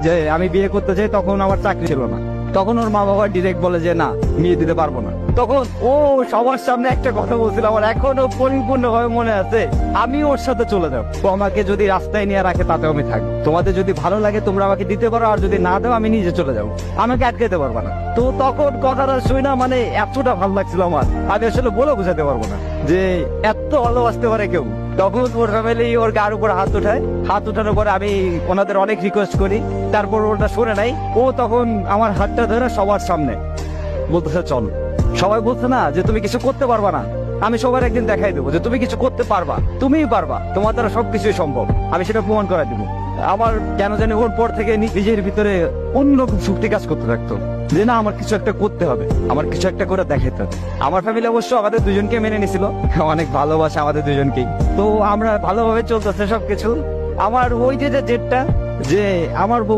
যে আমি বিয়ে করতে চাই, তখন আমার চাকরি ছিল না। তখন ওর মা বাবা ডিরেক্ট বলে যে না, বিয়ে দিতে পারবো না। তখন ও সবার সামনে একটা কথা বলছিল, আমার এখনো পরিপূর্ণভাবে মনে আছে, আমি ওর সাথে চলে যাবো। তো আমাকে যদি রাস্তায় নিয়ে রাখে তাতেও আমি থাকবো। তোমাদের যদি ভালো লাগে তোমরা আমাকে দিতে পারো, আর যদি না দাও আমি নিজে চলে যাবো, আমাকে আটকাতে পারবা না। তো তখন কথাটা শুই না, মানে এতটা ভালো লাগছিল আমার, আমি আসলে বলে বোঝাতে পারবো না যে এত ভালোবাসতে পারে কেউ। তখন ওর ফ্যামিলি ওর গার উপর হাত উঠায়, হাত উঠানোর পরে আমি ওনাদের অনেক রিকোয়েস্ট করি, তারপর ওটা শুনে নাই। ও তখন আমার হাতটা ধরে সবার সামনে বলতেছে চল। সবাই বলছে না যে তুমি কিছু করতে পারবা না, আমি সবার একদিন দেখাই দেবো যে তুমি কিছু করতে পারবা, তুমিই পারবা, তোমার দ্বারা সবকিছুই সম্ভব, আমি সেটা প্রমাণ করে দিব। আমার কেন জানি ওর পর থেকে নিজের ভিতরে অন্যরকম শক্তি কাজ করতে থাকতো যে না, আমার কিছু একটা করতে হবে, আমার কিছু একটা করে দেখাতে হবে। আমার ফ্যামিলি অবশ্য আমাদের দুজনকে মেনে নিছিল, অনেক ভালোবাসে আমাদের দুজনকেই। তো আমরা ভালোভাবে চলতেছে সবকিছু। আমার ওই যে জেদটা যে আমার বউ